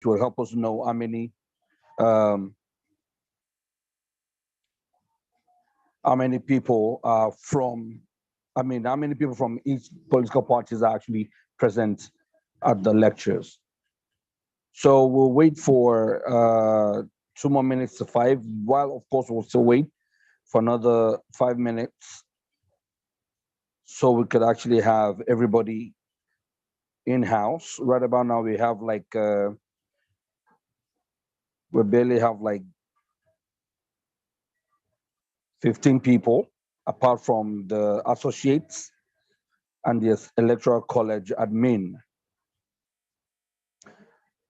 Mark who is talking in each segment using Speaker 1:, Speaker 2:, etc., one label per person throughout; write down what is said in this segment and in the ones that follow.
Speaker 1: will help us know um, how many people are from, how many people from each political parties are actually present at the lectures. So we'll wait for 2 more minutes to five, while of course we'll still wait for another 5 minutes so we could actually have everybody in house. Right about now, we barely have like 15 people, apart from the associates and the electoral college admin.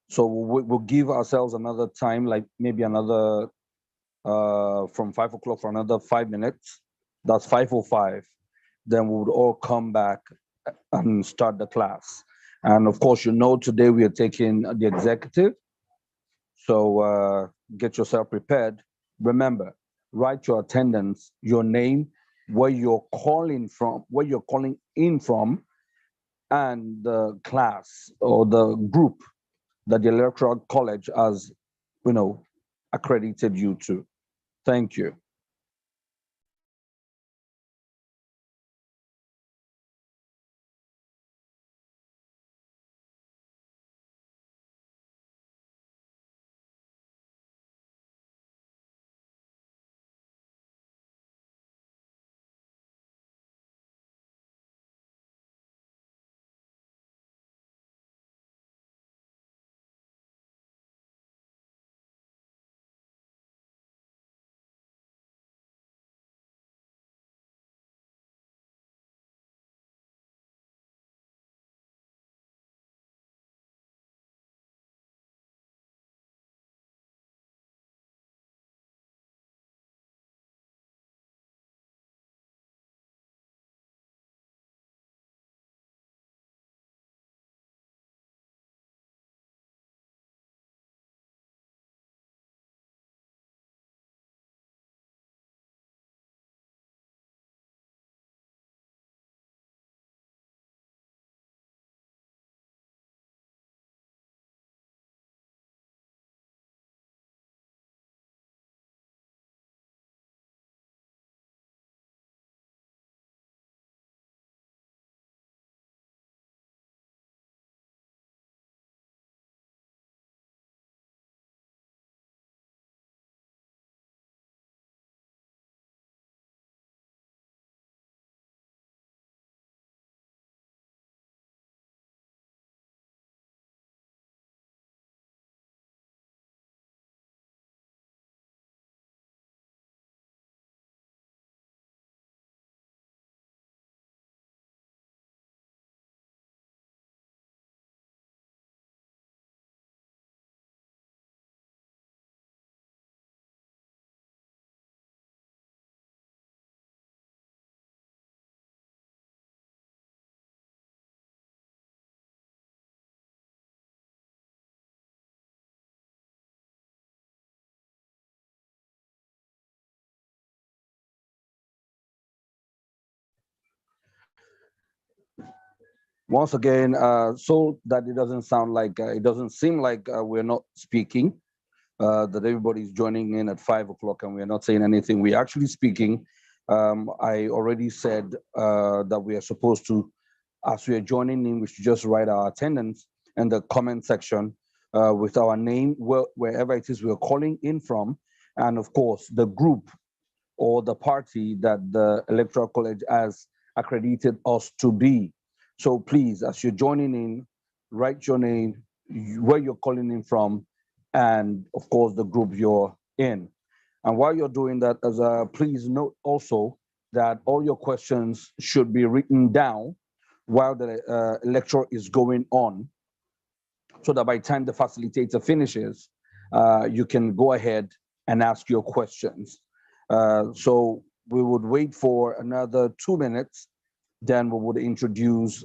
Speaker 1: So we'll give ourselves another time, like maybe another from 5 o'clock for another 5 minutes. That's 5:05. Then we would all come back and start the class. And of course, today we are taking the executive. So get yourself prepared. Remember, write your attendance, your name, where you're calling in from, and the class or the group that the electoral college has, you know, accredited you to. Thank you. Once again, so that it doesn't seem like we're not speaking, that everybody's joining in at 5 o'clock and we're not saying anything. We're actually speaking. I already said that we are supposed to, as we are joining in, we should just write our attendance in the comment section with our name, wherever it is we're calling in from, and of course, the group or the party that the Electoral College has accredited us to be. So please, as you're joining in, write your name, where you're calling in from, and of course, the group you're in. And while you're doing that, please note also that all your questions should be written down while the lecture is going on, so that by the time the facilitator finishes, you can go ahead and ask your questions. So we would wait for another 2 minutes, then we would introduce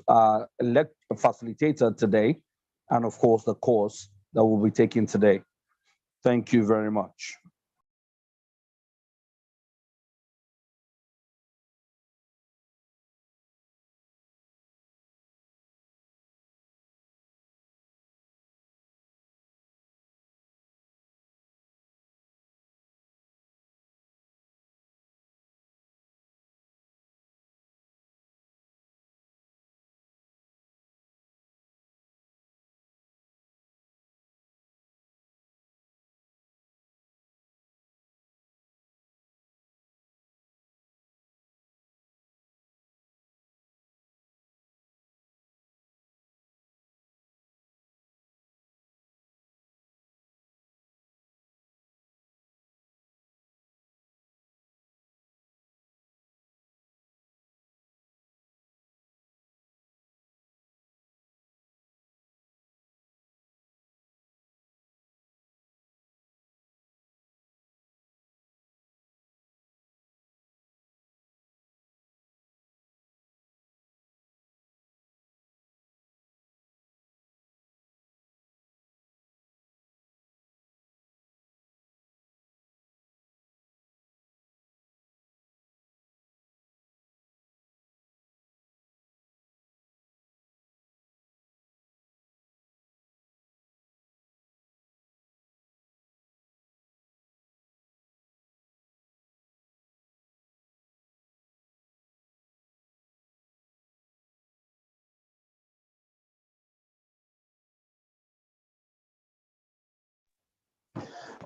Speaker 1: elect a facilitator today, and of course the course that we'll be taking today. Thank you very much.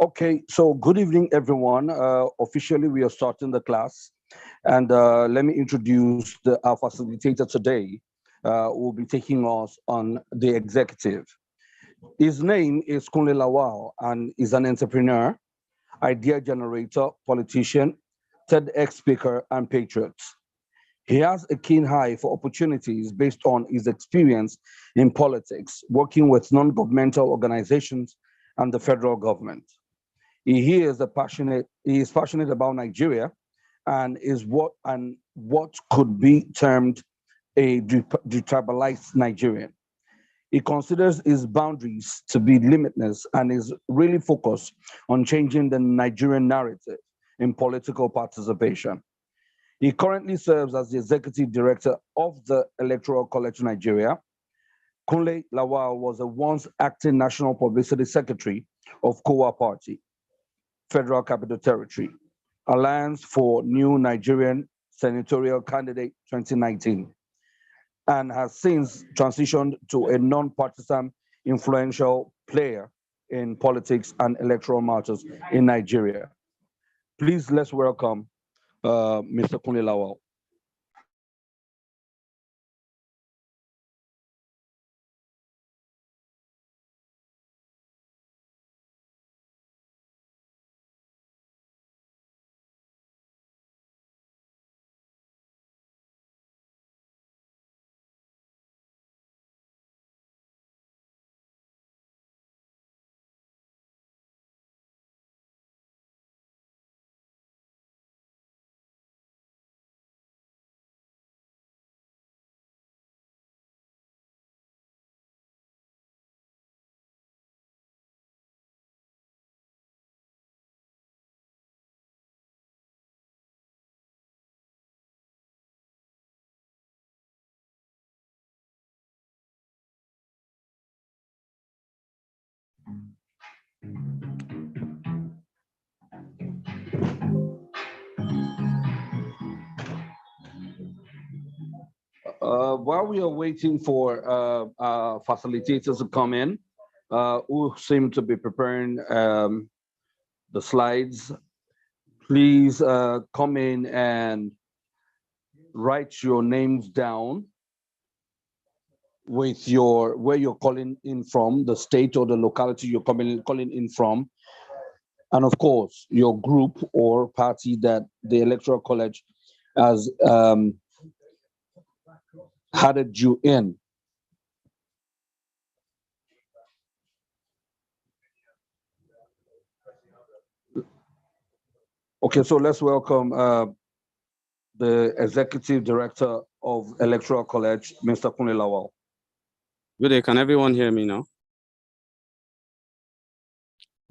Speaker 1: Okay, so good evening, everyone. Officially, we are starting the class. And let me introduce our facilitator today, who will be taking us on the executive. His name is Kunle Lawal, and is an entrepreneur, idea generator, politician, TEDx speaker, and patriot. He has a keen eye for opportunities based on his experience in politics, working with non-governmental organizations and the federal government. He is passionate about Nigeria and what could be termed a detribalized Nigerian. He considers his boundaries to be limitless and is really focused on changing the Nigerian narrative in political participation. He currently serves as the executive director of the Electoral College Nigeria. Kunle Lawal was a once acting national publicity secretary of Kowa Party, Federal Capital Territory, Alliance for New Nigerian Senatorial Candidate 2019, and has since transitioned to a non-partisan influential player in politics and electoral matters in Nigeria. Please let's welcome Mr. Kunle Lawal. While we are waiting for facilitators to come in, who seem to be preparing the slides, please come in and write your names down with where you're calling in from, the state or the locality you're calling in from, and of course your group or party that the Electoral College has added you in. Okay, so let's welcome the Executive Director of Electoral College, Mr. Kunle Lawal.
Speaker 2: Good day. Can everyone hear me now?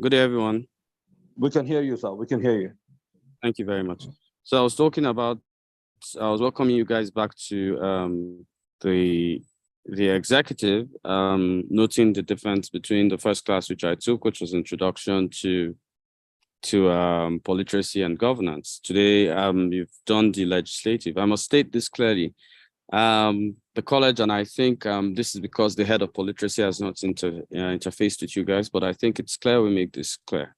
Speaker 2: Good day, everyone.
Speaker 1: We can hear you, sir. We can hear you.
Speaker 2: Thank you very much. So I was welcoming you guys back to the executive, noting the difference between the first class which I took, which was introduction to politeracy and governance. Today, you've done the legislative. I must state this clearly. The college, and I think this is because the head of politeracy has not interfaced with you guys, but I think it's clear we make this clear.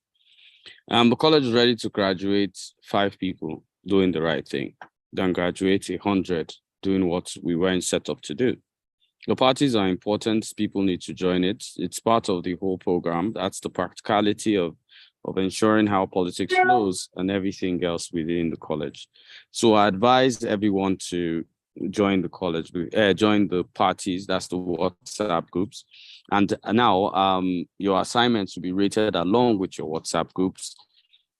Speaker 2: The college is ready to graduate 5 people doing the right thing, then graduate 100 doing what we weren't set up to do. The parties are important. People need to join it. It's part of the whole program. That's the practicality of ensuring how politics flows and everything else within the college. So I advise everyone to join the college, join the parties, that's the WhatsApp groups. And now your assignments will be rated along with your WhatsApp groups,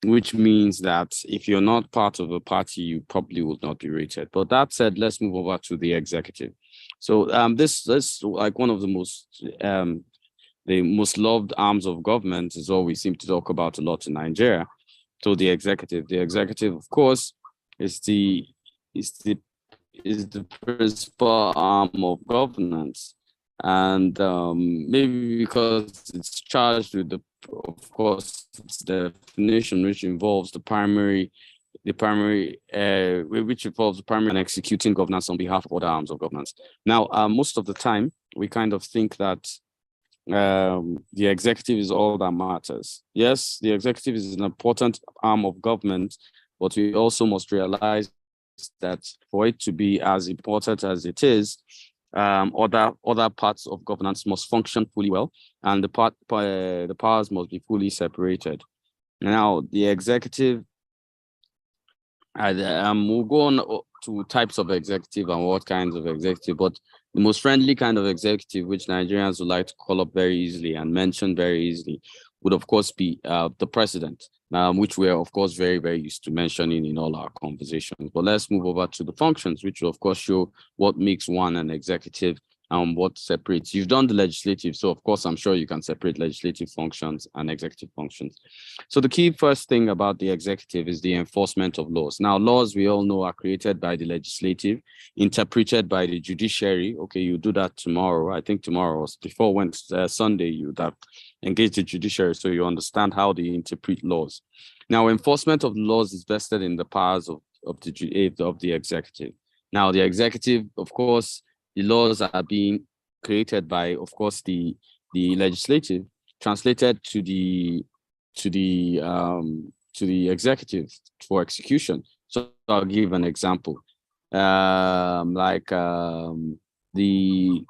Speaker 2: which means that if you're not part of a party, you probably will not be rated. But that said, let's move over to the executive. So this like one of the most loved arms of government is all we seem to talk about a lot in Nigeria. So the executive, of course, is the principal arm of governance. And maybe because it's charged with of course, its definition, which involves the primary and executing governance on behalf of other arms of governance. Now, most of the time, we kind of think that the executive is all that matters. Yes, the executive is an important arm of government, but we also must realize that for it to be as important as it is, other parts of governance must function fully well, and the powers must be fully separated. Now, the executive, we'll go on to types of executive and what kinds of executive, but the most friendly kind of executive, which Nigerians would like to call up very easily and mention very easily, would of course be the president, which we're of course very, very used to mentioning in all our conversations. But let's move over to the functions, which will of course show what makes one an executive and what separates. You've done the legislative, so of course I'm sure you can separate legislative functions and executive functions. So the key first thing about the executive is the enforcement of laws. Now, laws we all know are created by the legislative, interpreted by the judiciary. Okay, you do that tomorrow. I think tomorrow, before Wednesday, Sunday, you that engage the judiciary so you understand how they interpret laws. Now, enforcement of laws is vested in the powers of the executive. Now, the executive, of course, the laws are being created by, of course, the legislative, translated to the executive for execution. So I'll give an example, the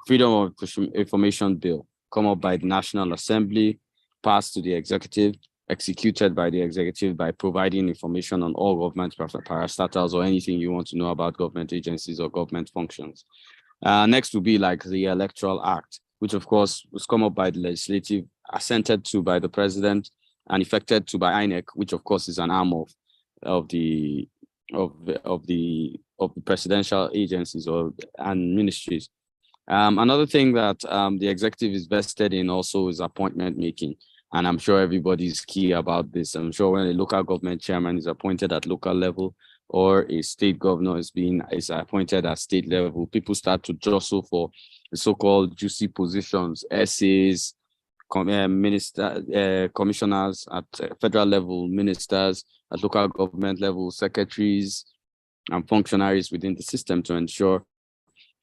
Speaker 2: Freedom of Information Bill, come up by the National Assembly, passed to the executive, executed by the executive by providing information on all government parastatals or anything you want to know about government agencies or government functions. Next will be like the Electoral Act, which of course was come up by the legislative, assented to by the president, and effected to by INEC, which of course is an arm of the presidential agencies and ministries. Another thing that the executive is vested in also is appointment making. And I'm sure everybody's key about this. I'm sure when a local government chairman is appointed at local level or a state governor is appointed at state level, people start to jostle for the so-called juicy positions, SAs, commissioners at federal level, ministers at local government level, secretaries and functionaries within the system to ensure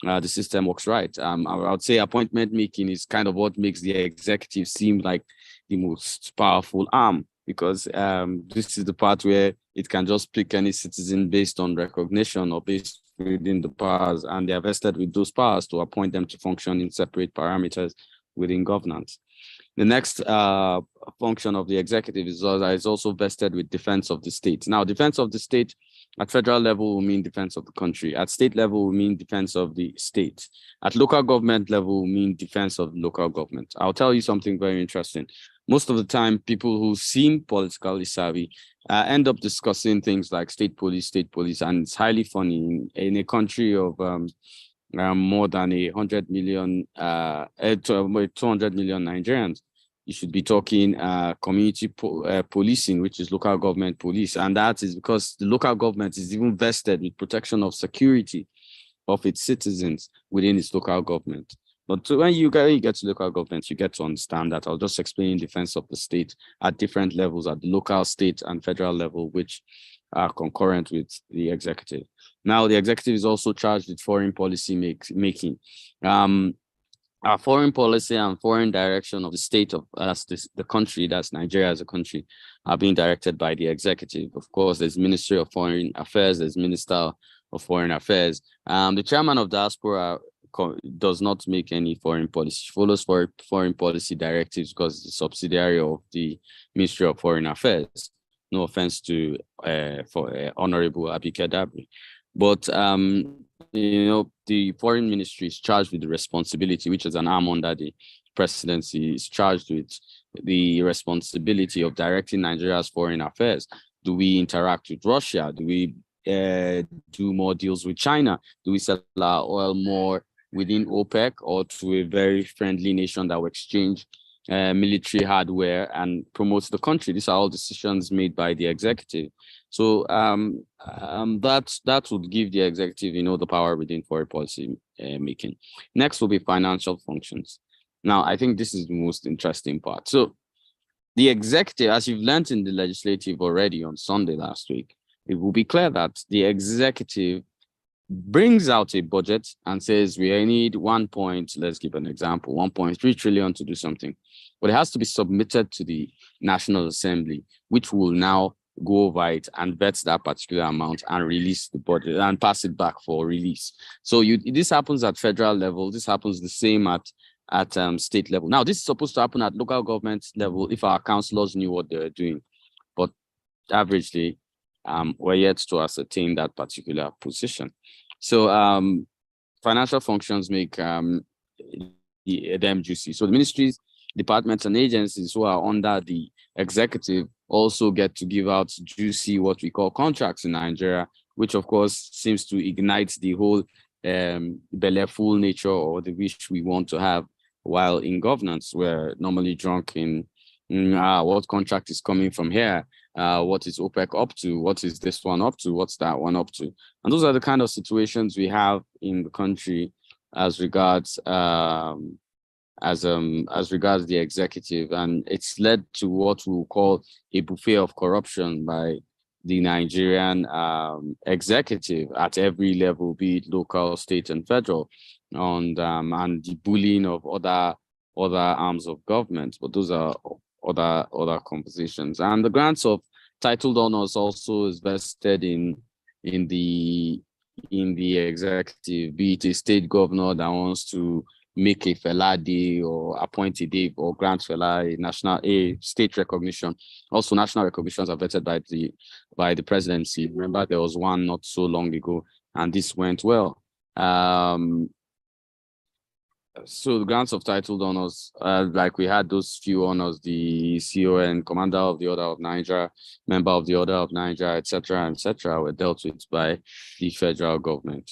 Speaker 2: the system works right. I would say appointment making is kind of what makes the executive seem like the most powerful arm, because this is the part where it can just pick any citizen based on recognition or based within the powers, and they are vested with those powers to appoint them to function in separate parameters within governance. The next function of the executive is also vested with defense of the state. Now, defense of the state at federal level will mean defense of the country. At state level will mean defense of the state. At local government level will mean defense of local government. I'll tell you something very interesting. Most of the time, people who seem politically savvy end up discussing things like state police, and it's highly funny in a country of more than 200 million Nigerians. You should be talking community policing, which is local government police. And that is because the local government is even vested with protection of security of its citizens within its local government. But when you get to local government, you get to understand that. I'll just explain defense of the state at different levels at the local, state, and federal level, which are concurrent with the executive. Now, the executive is also charged with foreign policy making. Our foreign policy and foreign direction of the state of the country, that's Nigeria as a country, are being directed by the executive. Of course, there's Ministry of Foreign Affairs, there's Minister of Foreign Affairs. The chairman of diaspora does not make any foreign policy, she follows foreign policy directives because it's a subsidiary of the Ministry of Foreign Affairs. No offense to Honorable Abike Dabiri. But the foreign ministry is charged with the responsibility, which is an arm under the presidency, is charged with the responsibility of directing Nigeria's foreign affairs. Do we interact with Russia? Do we do more deals with China? Do we sell our oil more within OPEC or to a very friendly nation that will exchange military hardware and promotes the country? These are all decisions made by the executive. So that would give the executive, the power within foreign policy making. Next will be financial functions. Now, I think this is the most interesting part. So the executive, as you've learned in the legislative already on Sunday last week, it will be clear that the executive brings out a budget and says we need let's give an example, 1.3 trillion to do something. But it has to be submitted to the National Assembly, which will now go over it and vet that particular amount and release the budget and pass it back for release. So this happens at federal level. This happens the same at state level. Now, this is supposed to happen at local government level if our councillors knew what they're doing. But averagely, we're yet to ascertain that particular position. So financial functions make them juicy. So the ministries, departments, and agencies who are under the executive also get to give out juicy, what we call contracts in Nigeria, which of course seems to ignite the whole belleful nature or the wish we want to have while in governance. We're normally drunk in what contract is coming from here, what is OPEC up to, what is this one up to, what's that one up to. And those are the kind of situations we have in the country as regards the executive, and it's led to what we'll call a buffet of corruption by the Nigerian executive at every level, be it local, state, and federal, and the bullying of other arms of government. But those are other compositions. And the grants of titled honors also is vested in the executive, be it a state governor that wants to make a Fela Day or appoint a day or grant Fela a state recognition. Also, national recognitions are vetted by the presidency. Remember, there was one not so long ago, and this went well. So the grants of titled honors, like we had those few honors, the CON, Commander of the Order of Niger, Member of the Order of Niger, etc., were dealt with by the federal government.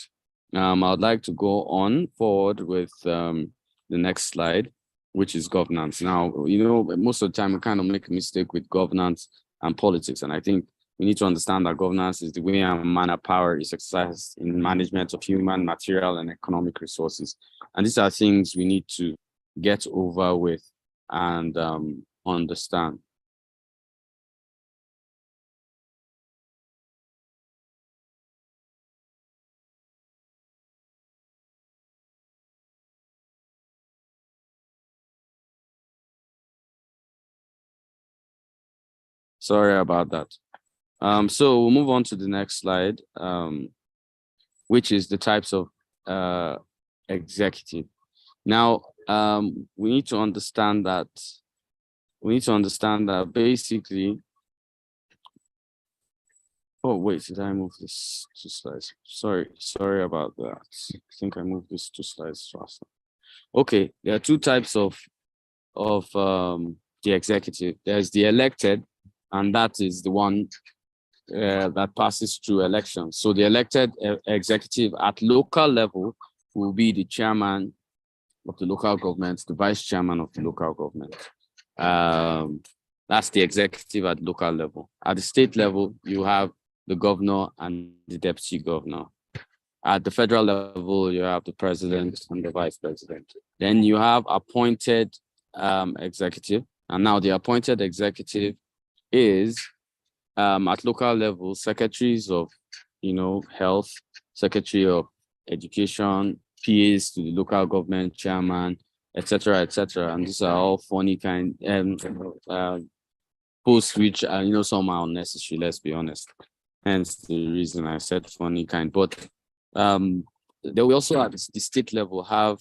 Speaker 2: I would like to go on forward with the next slide, which is governance. Now, most of the time we kind of make a mistake with governance and politics, and I think we need to understand that governance is the way and manner power is exercised in management of human, material, and economic resources. And these are things we need to get over with and understand. Sorry about that. So we'll move on to the next slide, which is the types of executive. Now, we need to understand that basically. Oh wait, did I move this 2 slides? Sorry about that. I think I moved this 2 slides faster. Okay, there are 2 types of the executive. There's the elected, and that is the one that passes through elections. So the elected executive at local level will be the chairman of the local government, the vice chairman of the local government. That's the executive at local level. At the state level, you have the governor and the deputy governor. At the federal level, you have the president and the vice president. Then you have appointed executive. And now the appointed executive is at local level, secretaries of, health, secretary of education, PAs to the local government chairman, etc., etc. And these are all funny kind posts which are, somehow unnecessary, let's be honest. Hence the reason I said funny kind. But they will also at the state level have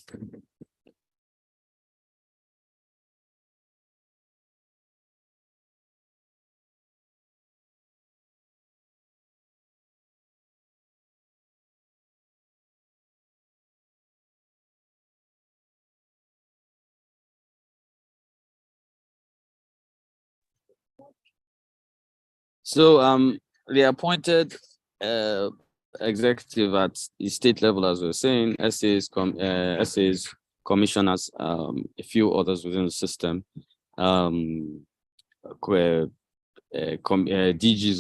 Speaker 2: the appointed executive at the state level, as we were saying, SAs, commissioners, a few others within the system, DGs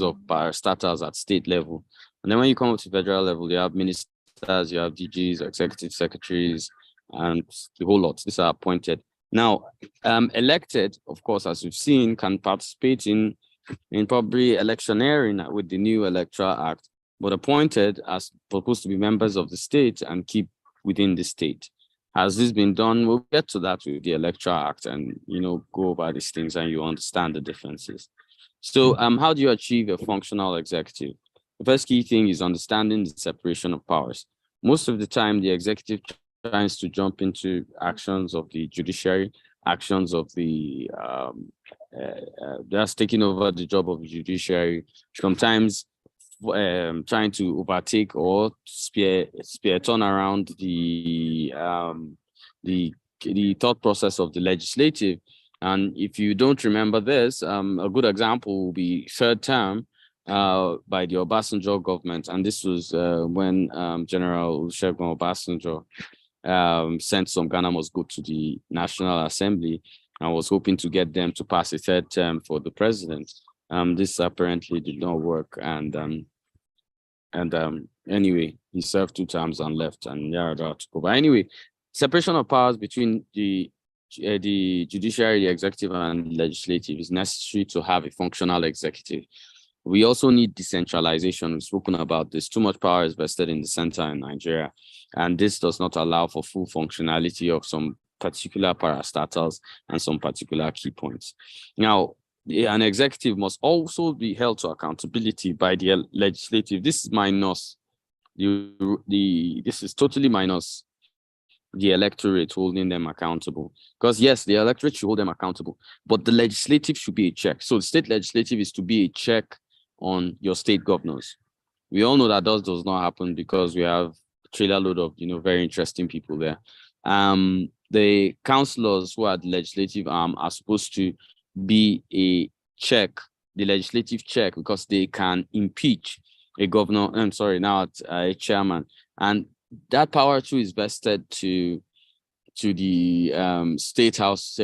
Speaker 2: of parastatals at state level. And then when you come up to federal level, you have ministers, you have DGs, executive secretaries, and the whole lot. These are appointed. Now, elected, of course, as we've seen, can participate in probably electioneering with the new Electoral Act. but appointed as supposed to be members of the state and keep within the state. Has this been done? We'll get to that with the Electoral Act and, go over these things and you understand the differences. So how do you achieve a functional executive? The first key thing is understanding the separation of powers. Most of the time, the executive tries to jump into actions of the judiciary, actions of the, that's taking over the job of the judiciary, sometimes trying to overtake or turn around the thought process of the legislative. And if you don't remember this, a good example will be third term by the Obasanjo government. And this was when General Olusegun Obasanjo sent some Ghana must go to the National Assembly and was hoping to get them to pass a third term for the president. This apparently did not work. And anyway, he served 2 terms and left, and Yar'Adua took over. Anyway, separation of powers between the judiciary, the executive, and legislative is necessary to have a functional executive. We also need decentralization. We've spoken about this. Too much power is vested in the center in Nigeria, and this does not allow for full functionality of some particular parastatals and some particular key points. Now, an executive must also be held to accountability by the legislative. This is minus this is totally minus the electorate holding them accountable. Because yes, the electorate should hold them accountable, but the legislative should be a check. So the state legislative is to be a check on your state governors. We all know that does not happen because we have a trailer load of very interesting people there. The councillors who are the legislative arm are supposed to be a check, the legislative check, because they can impeach a governor, a chairman. And that power too is vested to the state house,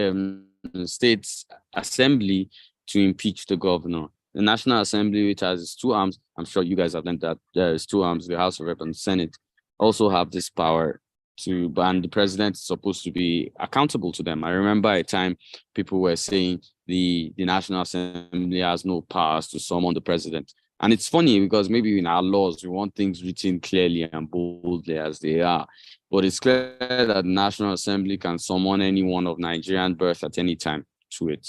Speaker 2: state assembly to impeach the governor. The National Assembly, which has its 2 arms, I'm sure you guys have learned that there is 2 arms, the House of Reps and Senate, also have this power to ban. The president is supposed to be accountable to them. I remember a time people were saying the National Assembly has no powers to summon the president. And it's funny because maybe in our laws, we want things written clearly and boldly as they are. But it's clear that the National Assembly can summon anyone of Nigerian birth at any time to it.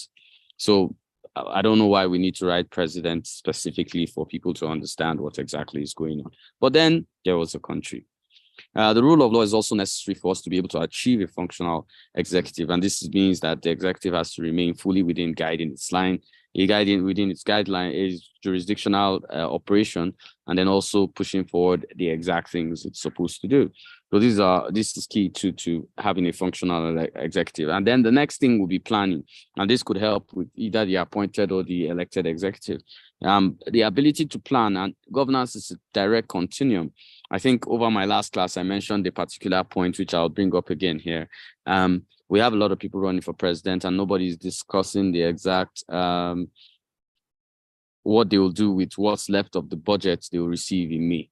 Speaker 2: So I don't know why we need to write president specifically for people to understand what exactly is going on. But then there was a country. The rule of law is also necessary for us to be able to achieve a functional executive. And this means that the executive has to remain fully within guiding its line, within its guideline is jurisdictional operation, and then also pushing forward the exact things it's supposed to do. So this is key to having a functional executive. And then the next thing will be planning. And this could help with either the appointed or the elected executive. The ability to plan, and governance is a direct continuum. I think over my last class, I mentioned a particular point, which I'll bring up again here. We have a lot of people running for president and nobody's discussing the exact what they will do with what's left of the budget they will receive in May.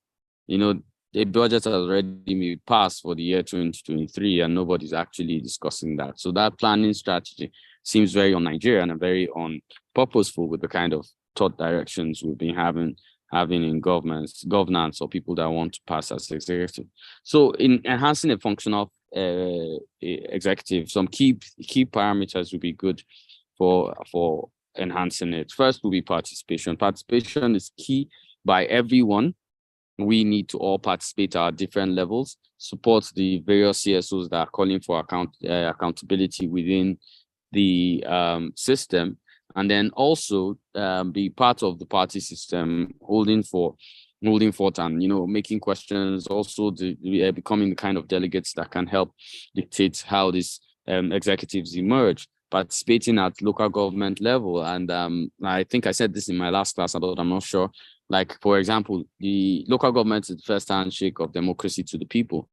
Speaker 2: The budget has already been passed for the year 2023 and nobody's actually discussing that. So that planning strategy seems very un-Nigerian and very unpurposeful with the kind of thought directions we've been having in governance or people that want to pass as executive. So in enhancing a functional executive, some key parameters would be good for enhancing it. First will be participation. Participation is key by everyone. We need to all participate at different levels, support the various CSOs that are calling for accountability within the system, and then also be part of the party system, holding forth and making questions, also becoming the kind of delegates that can help dictate how these executives emerge, participating at local government level. And I think I said this in my last class, but I'm not sure. Like, for example, the local government is the first handshake of democracy to the people.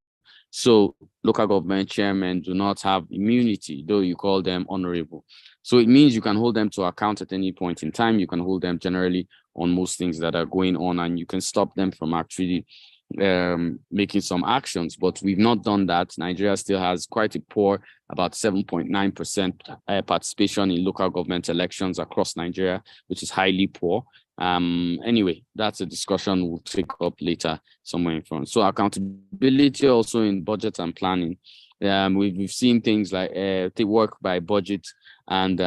Speaker 2: So local government chairmen do not have immunity, though you call them honorable. So it means you can hold them to account at any point in time. You can hold them generally on most things that are going on, and you can stop them from actually making some actions. But we've not done that. Nigeria still has quite a poor, about 7.9% participation in local government elections across Nigeria, which is highly poor. Anyway, that's a discussion we'll take up later somewhere in front. So accountability also in budget and planning. We've seen things like they work by budget and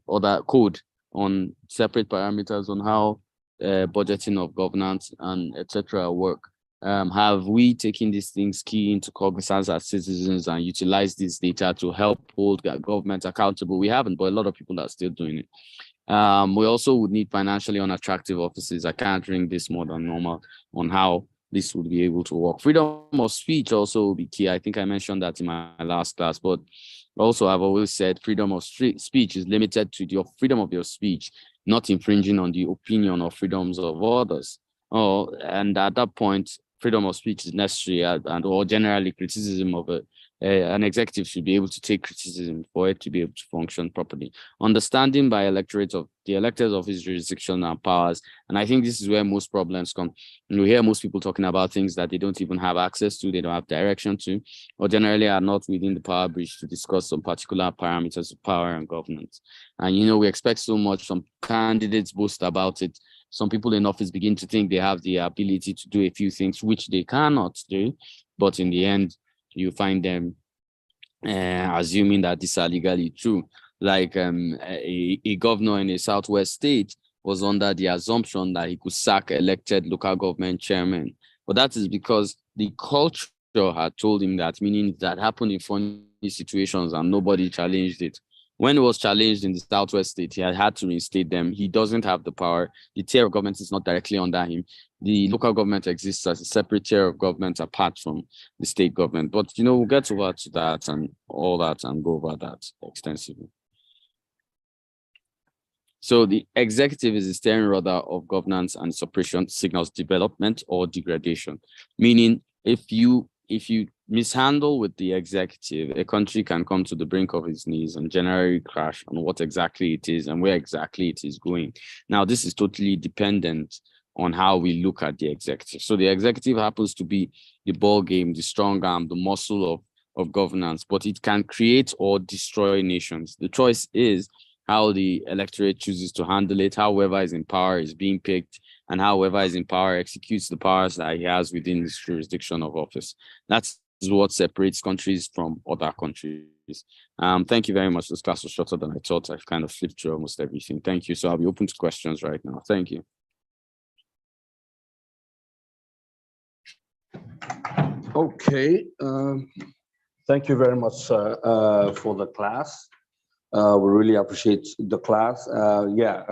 Speaker 2: other code on separate parameters on how budgeting of governance and etc. work. Have we taken these things key into cognizance as citizens and utilize this data to help hold government accountable? We haven't, but a lot of people are still doing it. We also would need financially unattractive offices. I can't ring this more than normal on how this would be able to work. Freedom of speech also will be key. I think I mentioned that in my last class, but also I've always said freedom of speech is limited to your freedom of your speech, not infringing on the opinion or freedoms of others. And at that point, freedom of speech is necessary, or generally criticism of an executive should be able to take criticism for it to be able to function properly. Understanding by electorate of the electors of his jurisdiction and powers. And I think this is where most problems come. And we hear most people talking about things that they don't even have access to, they don't have direction to, or generally are not within the power bridge to discuss some particular parameters of power and governance. And, we expect so much. Some candidates boast about it. Some people in office begin to think they have the ability to do a few things which they cannot do, but in the end, you find them assuming that these are legally true. Like a governor in a southwest state was under the assumption that he could sack elected local government chairmen. But that is because the culture had told him that, meaning that happened in funny situations and nobody challenged it. When it was challenged in the southwest state, he had to reinstate them. He doesn't have the power. The tier of government is not directly under him. The local government exists as a separate tier of government apart from the state government. But, we'll get over to that and all that and go over that extensively. So the executive is the steering rudder of governance and suppression signals development or degradation, meaning if you mishandle with the executive, a country can come to the brink of its knees and generally crash on what exactly it is and where exactly it is going. Now, this is totally dependent on how we look at the executive. So the executive happens to be the ball game, the strong arm, the muscle of governance, but it can create or destroy nations. The choice is how the electorate chooses to handle it, how whoever is in power is being picked, and how whoever is in power executes the powers that he has within his jurisdiction of office. That's what separates countries from other countries. Thank you very much. This class was shorter than I thought. I've kind of flipped through almost everything. Thank you. So I'll be open to questions right now. Thank you.
Speaker 1: Okay. Thank you very much for the class. We really appreciate the class. Yeah,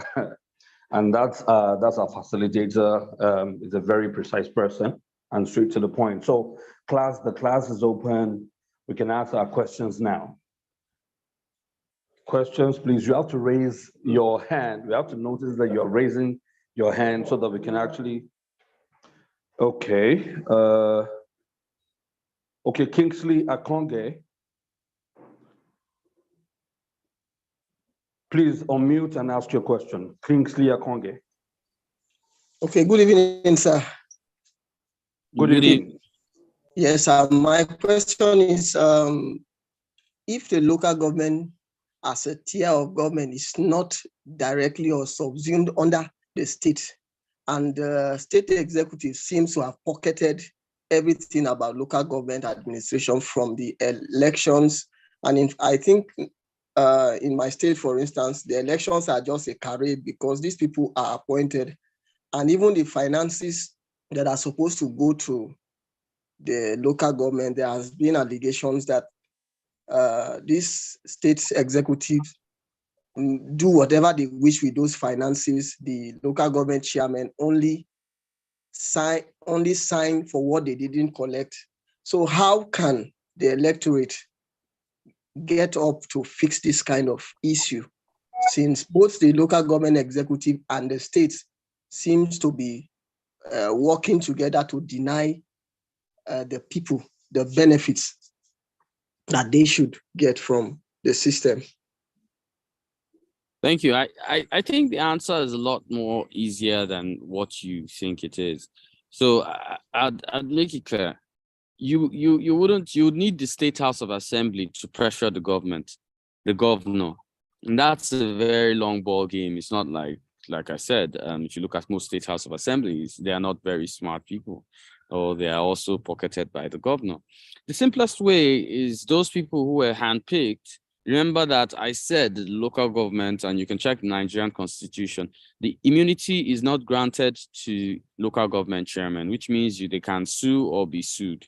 Speaker 1: and that's our facilitator. Is a very precise person and straight to the point. So the class is open. We can ask our questions now. Questions, please. You have to raise your hand. You have to notice that you're raising your hand so that we can actually. Okay. Okay, Kingsley Akonge. Please unmute and ask your question. Kingsley Akonge.
Speaker 3: Okay, good evening, sir.
Speaker 1: Good evening.
Speaker 3: Yes, my question is, if the local government as a tier of government is not directly or subsumed under the state, and the state executive seems to have pocketed everything about local government administration from the elections, and I think in my state, for instance, the elections are just a charade because these people are appointed, and even the finances that are supposed to go to the local government, there has been allegations that these state executives do whatever they wish with those finances. The local government chairman only sign for what they didn't collect. So how can the electorate get up to fix this kind of issue, since both the local government executive and the states seems to be working together to deny the people the benefits that they should get from the system?
Speaker 2: Thank you. I think the answer is a lot more easier than what you think it is. So I'd make it clear. You would need the State House of Assembly to pressure the government, the governor. And that's a very long ball game. It's not like like I said, if you look at most state house of assemblies, they are not very smart people, or they are also pocketed by the governor. The simplest way is those people who were handpicked. Remember that I said the local government, and you can check the Nigerian constitution, the immunity is not granted to local government chairmen, which means they can sue or be sued,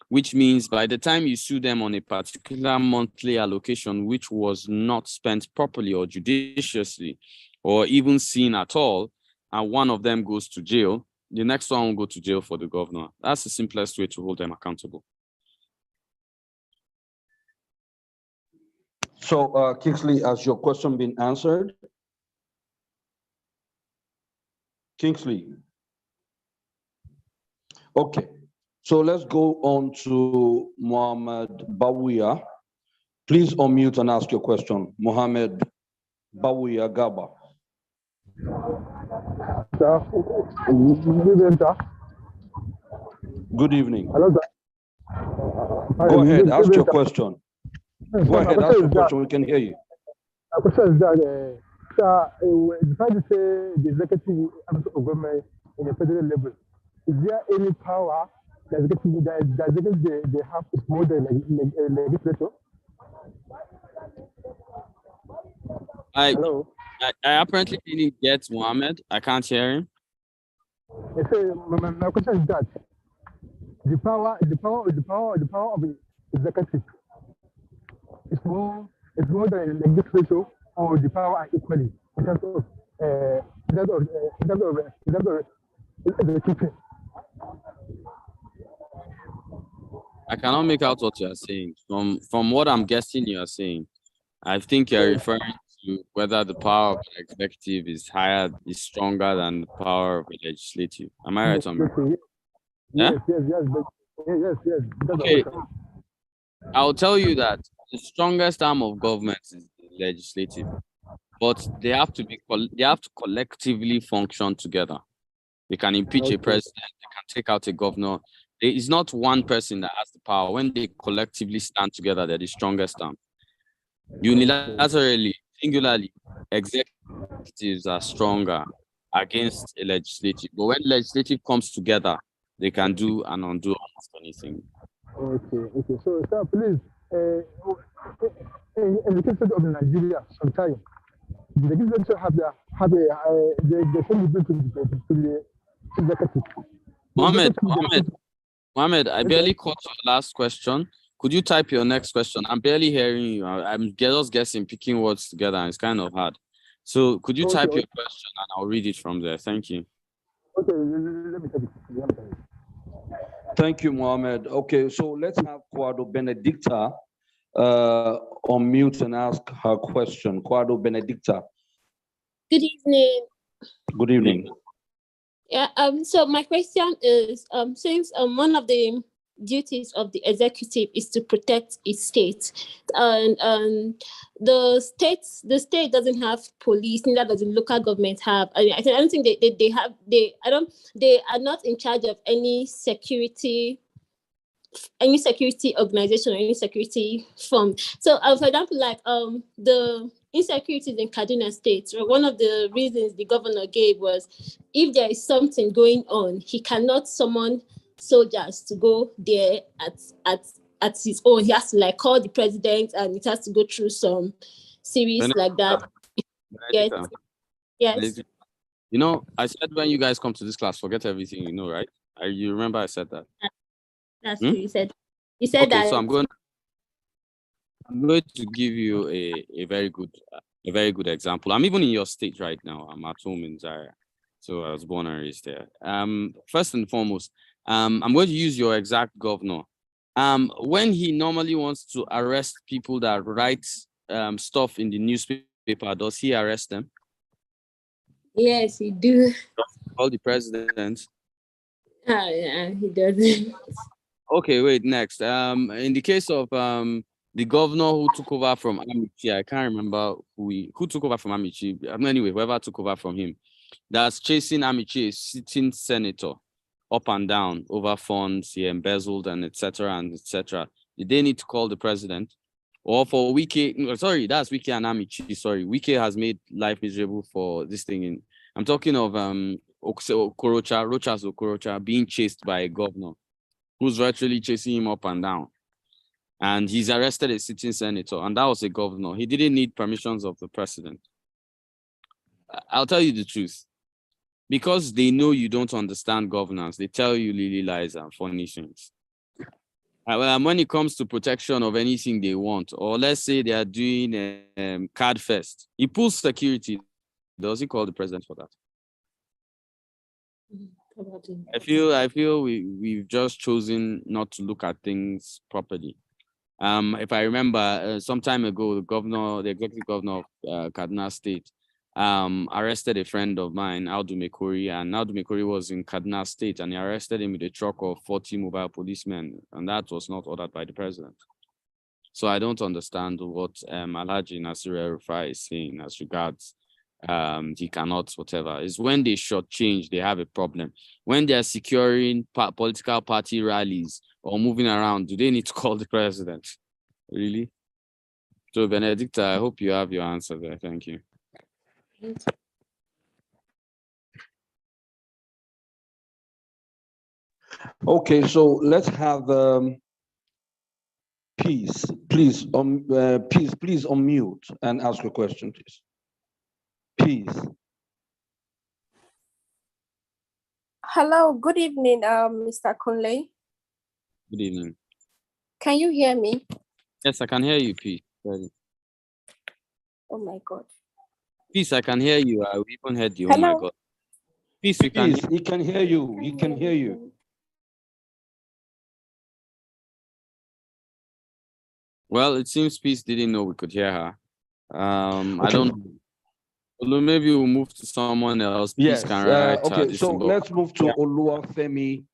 Speaker 2: which means by the time you sue them on a particular monthly allocation, which was not spent properly or judiciously, or even seen at all, and one of them goes to jail, the next one will go to jail for the governor. That's the simplest way to hold them accountable.
Speaker 1: So, Kingsley, has your question been answered? Kingsley. Okay, so let's go on to Mohammed Bawuya. Please unmute and ask your question. Mohammed Bawuya Gaba.
Speaker 4: Sir, good evening, sir.
Speaker 1: Good evening.
Speaker 4: Hello, sir.
Speaker 1: Go ahead,
Speaker 4: Good
Speaker 1: ask
Speaker 4: evening,
Speaker 1: your
Speaker 4: sir.
Speaker 1: question.
Speaker 4: Sir,
Speaker 1: Go
Speaker 4: my
Speaker 1: ahead,
Speaker 4: question
Speaker 1: ask your
Speaker 4: is that-
Speaker 1: question. We can hear you.
Speaker 4: My question is that, sir, you try to say the executive arm of government in the federal level, is there any power that they have to more than legislature? Hello.
Speaker 2: I apparently didn't get Mohammed. I can't hear him.
Speaker 4: I say, my question is that the power of the executive is more than legislature, or the power are equally in terms of executive.
Speaker 2: I cannot make out what you are saying. From what I'm guessing you are saying, I think you're referring to whether the power of the executive is stronger than the power of the legislative. Am I right, Omar?
Speaker 4: Yes, yes. That's
Speaker 2: Okay.
Speaker 4: the question.
Speaker 2: I'll tell you that the strongest arm of government is the legislative, but they have to collectively function together. They can impeach a
Speaker 4: Okay.
Speaker 2: president, they can take out a governor. There is not one person that has the power. When they collectively stand together, they're the strongest arm. Unilaterally, singularly, executives are stronger against a legislative. But when legislative comes together, they can do and undo almost anything.
Speaker 4: Okay. So, sir, please, in the case of Nigeria, sometimes the legislature have the same ability to the executive.
Speaker 2: Mohammed, I
Speaker 4: Okay.
Speaker 2: barely caught your last question. Could you type your next question? I'm barely hearing you. I'm just guessing, picking words together, and it's kind of hard. So could you type your question and I'll read it from there? Thank you.
Speaker 4: Okay, let me take it.
Speaker 1: Thank you, Mohammed. Okay, so let's have Kwado Benedicta unmute and ask her question. Kwado Benedicta.
Speaker 5: Good evening.
Speaker 1: Good evening.
Speaker 5: Yeah. So my question is, since one of the duties of the executive is to protect its state, and the state doesn't have police, neither does the local government have. I don't think they are not in charge of any security organization or any security firm. So, for example, like the insecurities in Kaduna State, one of the reasons the governor gave was if there is something going on, he cannot summon soldiers to go there at his own. He has to like call the president, and it has to go through some series like that. Yes.
Speaker 2: You know, I said when you guys come to this class, forget everything you know, right? You remember I said that?
Speaker 5: That's true. You said that.
Speaker 2: So I'm going to give you a very good example. I'm even in your state right now. I'm at home in Zaire. So I was born and raised there. First and foremost, I'm going to use your exact governor. When he normally wants to arrest people that write stuff in the newspaper, does he arrest them?
Speaker 5: Yes, he do.
Speaker 2: Call the president.
Speaker 5: Yeah, he doesn't.
Speaker 2: Okay, wait, next. In the case of the governor who took over from Amici, I can't remember who took over from Amici. Anyway, whoever took over from him, that's chasing Amici, a sitting senator, up and down over funds he embezzled and etc. and etc. Did they need to call the president? Or for Wike, sorry, that's Wike and Amici. Sorry, Wike has made life miserable for this thing I'm talking of Rochas Okorocha being chased by a governor who's virtually chasing him up and down. And he's arrested a sitting senator, and that was a governor. He didn't need permissions of the president. I'll tell you the truth. Because they know you don't understand governance, they tell you lily lies and funny things. When it comes to protection of anything they want, or let's say they are doing a card fest, he pulls security. Does he call the president for that? I feel we've just chosen not to look at things properly. If I remember, some time ago, the executive governor of Kaduna State, arrested a friend of mine, Audu Mekori, and Audu Mekori was in Kaduna State, and he arrested him with a truck of 40 mobile policemen, and that was not ordered by the president. So I don't understand what Alhaji Nasir El-Rufai is saying as regards he cannot, whatever. Is when they shortchange, they have a problem. When they are securing political party rallies or moving around, do they need to call the president? Really? So Benedicta, I hope you have your answer there. Thank you.
Speaker 1: Okay, so let's have Peace. Please, please unmute and ask your question, please. Peace.
Speaker 6: Hello, good evening, Mr. Kunle.
Speaker 2: Good evening.
Speaker 6: Can you hear me?
Speaker 2: Yes, I can hear you, Peace.
Speaker 6: Oh my God.
Speaker 2: Peace, I can hear you. I even heard you.
Speaker 6: Hello?
Speaker 2: Oh my God. Peace, we can
Speaker 1: Peace, he can hear you. He can hear you.
Speaker 2: Well, it seems Peace didn't know we could hear her.
Speaker 1: Okay.
Speaker 2: I don't know. Although maybe we'll move to someone else. Peace
Speaker 1: Yes.
Speaker 2: can write
Speaker 1: Okay, so let's move to Oluwafemi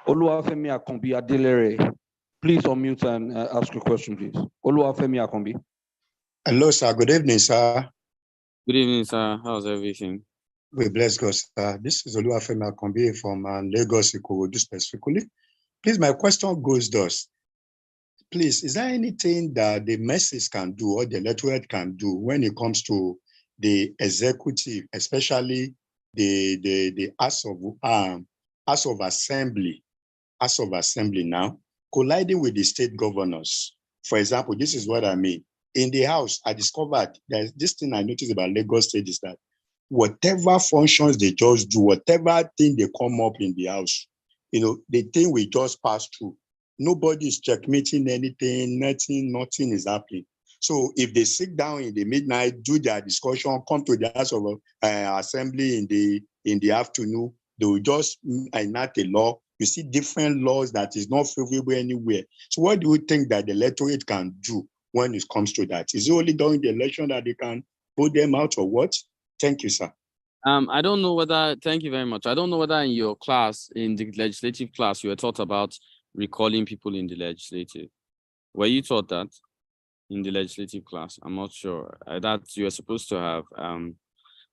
Speaker 1: Akombi Adelere. Please unmute and ask your question, please. Oluwafemi Akombi.
Speaker 7: Hello, sir. Good evening, sir.
Speaker 2: Good evening, sir. How's everything?
Speaker 7: We bless God, sir. This is Oluwafemi Akombi from Lagos, Ikorodu specifically. Please, my question goes thus. Please, is there anything that the message can do or the electorate can do when it comes to the executive, especially the House of Assembly now, colliding with the state governors? For example, this is what I mean. In the House, I discovered that this thing I noticed about Lagos State is that whatever functions they just do, whatever thing they come up in the House, the thing we just pass through. Nobody is checkmating anything, nothing is happening. So if they sit down in the midnight, do their discussion, come to the House of Assembly in the afternoon, they will just enact a law. You see different laws that is not favorable anywhere. So what do you think that the electorate can do when it comes to that? Is it only during the election that they can put them out or what? Thank you, sir.
Speaker 2: I don't know whether, thank you very much. I don't know whether in your class, in the legislative class, you were taught about recalling people in the legislative. Were you taught that in the legislative class? I'm not sure. That you are supposed to have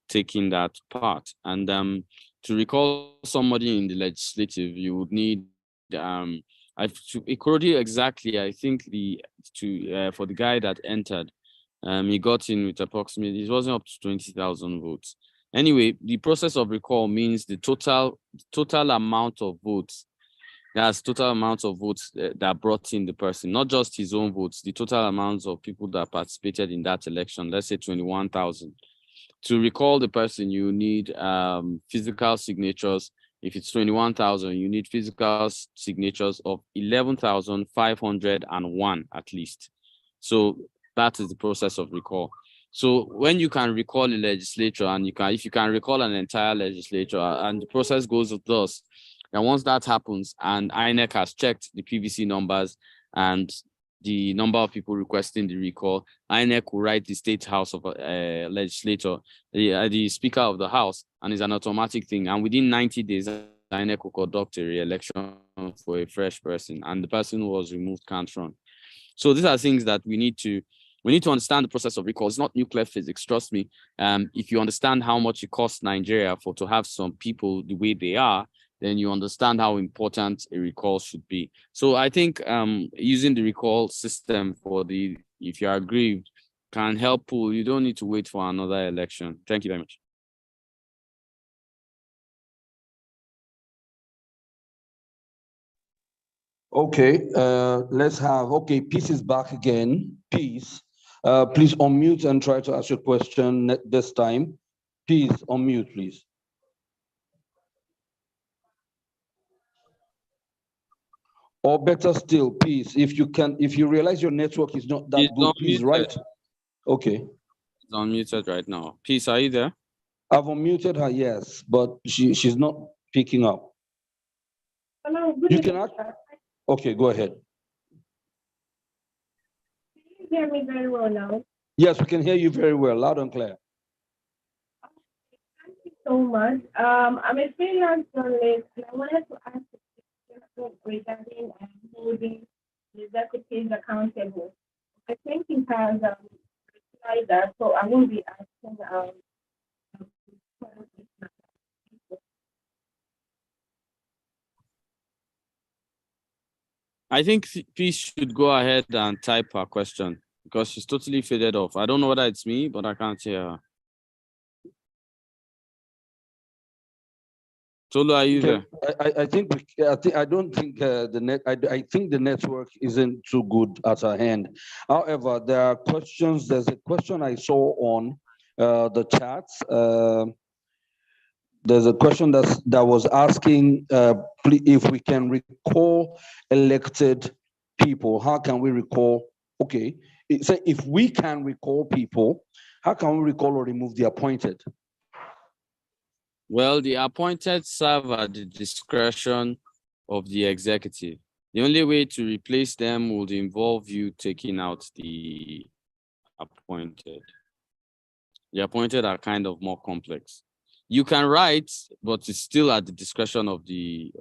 Speaker 2: taken that part. And to recall somebody in the legislative, you would need Ikorodu exactly. I think for the guy that entered, he got in with approximately, it wasn't up to 20,000 votes. Anyway, the process of recall means the total amount of votes. That's total amount of votes that brought in the person, not just his own votes, the total amounts of people that participated in that election, let's say 21,000. To recall the person, you need physical signatures. If it's 21,000, you need physical signatures of 11,501 at least. So that is the process of recall. So when you can recall a legislature, and if you can recall an entire legislature, and the process goes thus, and once that happens, and INEC has checked the PVC numbers and the number of people requesting the recall, INEC will write the State House of Legislature, the Speaker of the House, and it's an automatic thing. And within 90 days, INEC will conduct a re-election for a fresh person, and the person who was removed can't run. So these are things that we need to understand the process of recall. It's not nuclear physics, trust me. If you understand how much it costs Nigeria to have some people the way they are, then you understand how important a recall should be. So I think using the recall system if you are aggrieved, can help pull. You don't need to wait for another election. Thank you very much.
Speaker 1: Okay, let's have, okay, Peace is back again. Peace, please unmute and try to ask your question this time. Peace, unmute, please. Or better still, Peace, if you can, if you realize your network is not that
Speaker 2: He's
Speaker 1: good, please
Speaker 2: unmuted.
Speaker 1: write. Okay.
Speaker 2: He's unmuted right now. Peace, are you there?
Speaker 1: I've unmuted her, yes, but she's not picking up.
Speaker 8: Hello, good
Speaker 1: You
Speaker 8: evening,
Speaker 1: can ask.
Speaker 8: sir.
Speaker 1: Okay, go ahead.
Speaker 8: Can you hear me very well now?
Speaker 1: Yes, we can hear you very well, loud and clear.
Speaker 8: Thank you so much. I'm a freelance journalist, and I wanted to ask a question regarding holding the executives accountable. I think it has replied that, so I won't be asking.
Speaker 2: I think Peace should go ahead and type her question because she's totally faded off. I don't know whether it's me, but I can't hear her. Tolu, are you there?
Speaker 1: I don't think the net. I think the network isn't too good at our hand. However, there are questions. There's a question I saw on the chats. There's a question that was asking if we can recall elected people. How can we recall? Okay, so if we can recall people, how can we recall or remove the appointed?
Speaker 2: Well, the appointed serve at the discretion of the executive. The only way to replace them would involve you taking out the appointed. The appointed are kind of more complex. You can write, but it's still at the discretion of the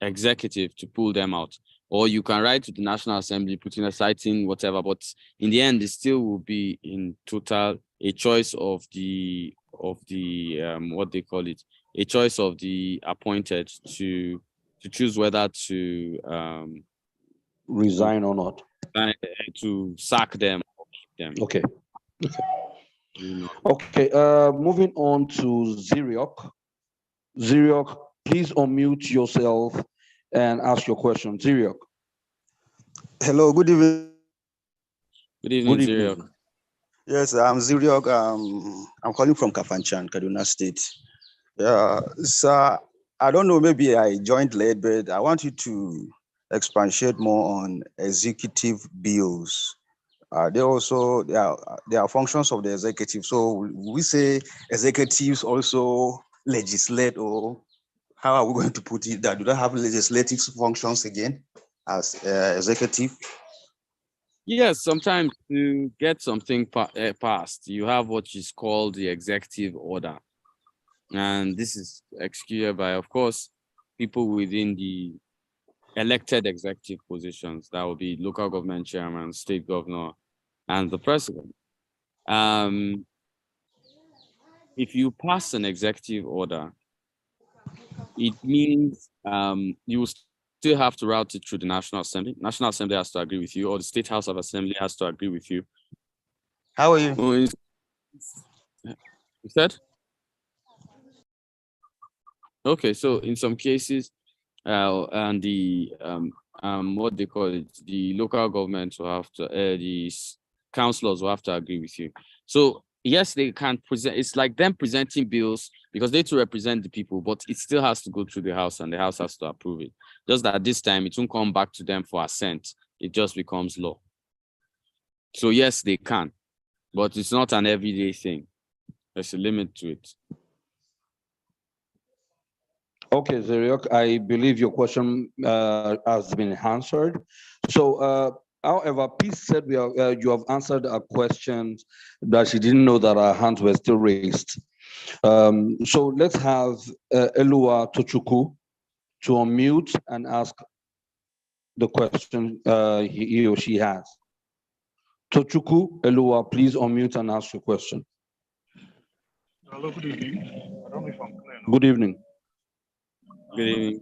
Speaker 2: executive to pull them out. Or you can write to the National Assembly, putting a citing, whatever. But in the end, it still will be in total a choice of the what they call it, a choice of the appointed to choose whether to
Speaker 1: resign or not,
Speaker 2: to sack them or keep them.
Speaker 1: Okay. Okay. Moving on to Ziriok. Ziriok, please unmute yourself and ask your question. Ziriok.
Speaker 9: Hello, good evening.
Speaker 2: Good evening, Ziriok.
Speaker 9: Yes, I'm Ziriok. I'm calling from Kafanchan, Kaduna State. Yeah, so I don't know, maybe I joined late, but I want you to expatiate more on executive bills. There are functions of the executive. So we say executives also legislate, or how are we going to put it? That do they have legislative functions again as executive?
Speaker 2: Yes, sometimes to get something passed, you have what is called the executive order. And this is executed by, of course, people within the elected executive positions. That will be local government chairman, state governor, and the president. If you pass an executive order, it means you will still have to route it through the National Assembly. National Assembly has to agree with you, or the State House of Assembly has to agree with you.
Speaker 9: How are you?
Speaker 2: You said? Okay, so in some cases, and the what they call it, the local government will have to, the councillors will have to agree with you. So yes, they can present. It's like them presenting bills because they too represent the people, but it still has to go through the House, and the House has to approve it. Just that this time it won't come back to them for assent. It just becomes law. So yes, they can, but it's not an everyday thing. There's a limit to it.
Speaker 1: Okay, Ziriok, I believe your question has been answered. So, however, Peace said you have answered a question that she didn't know that our hands were still raised. So let's have Elua Tochukwu to unmute and ask the question he or she has. Tochukwu, Elua, please unmute and ask your question.
Speaker 10: Hello, good evening. I don't know if I'm clear now.
Speaker 1: Good evening.
Speaker 2: Good evening.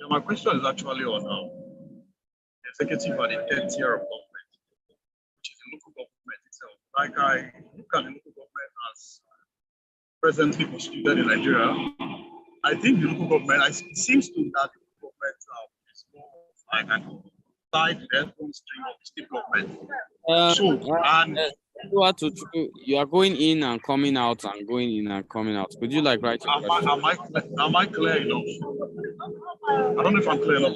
Speaker 10: My question is actually on the executive and the 10th tier of government, which is the local government itself. Like I look at the local government as presently constituted in Nigeria, I think the local government, it seems to me that the local government is more like an side their own string of the state government.
Speaker 2: You are going in and coming out and going in and coming out. Could you like write your question?
Speaker 10: Am I clear enough? I don't know if I'm clear enough.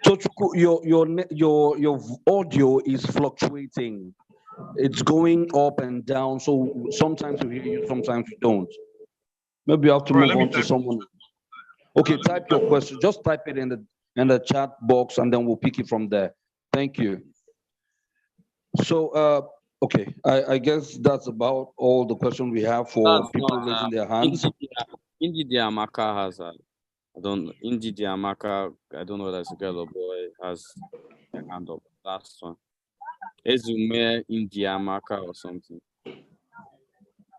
Speaker 1: So your audio is fluctuating. It's going up and down. So sometimes we hear you, sometimes we don't. Maybe you have to move on to someone. Okay, type your question. Just type it in the chat box, and then we'll pick it from there. Thank you. So okay, I guess that's about all the questions we have for people raising their hands.
Speaker 2: Indidi Amaka has Indidi Amaka, I don't know whether it's a girl or boy, has a hand up. Last one. Ezume Indiamaka or something.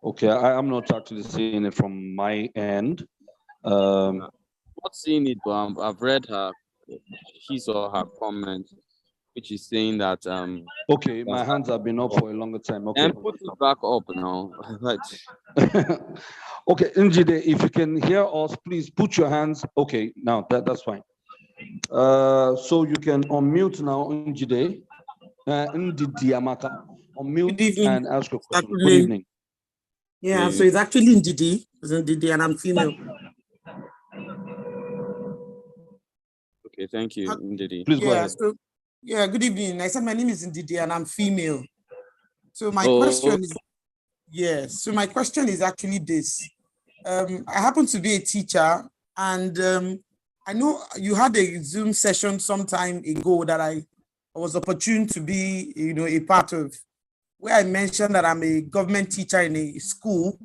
Speaker 1: Okay, I'm not actually seeing it from my end.
Speaker 2: Not seeing it, but I've read his or her comment, which is saying that
Speaker 1: okay, my hands have been up for a longer time. Okay,
Speaker 2: and put it back up now. Right.
Speaker 1: Okay, Njide, if you can hear us, please put your hands. Okay, now that's fine. So you can unmute now, Njide. Ndidi Amaka, unmute and ask your question. Good evening.
Speaker 11: Yeah, so it's actually Ndidi, and I'm female.
Speaker 2: Okay, thank you, Ndidi.
Speaker 1: Please go ahead.
Speaker 11: So, yeah, good evening. I said my name is Ndidi and I'm female. So my question is, yes. So my question is actually this. I happen to be a teacher, and I know you had a Zoom session some time ago that I was opportune to be, a part of, where I mentioned that I'm a government teacher in a school,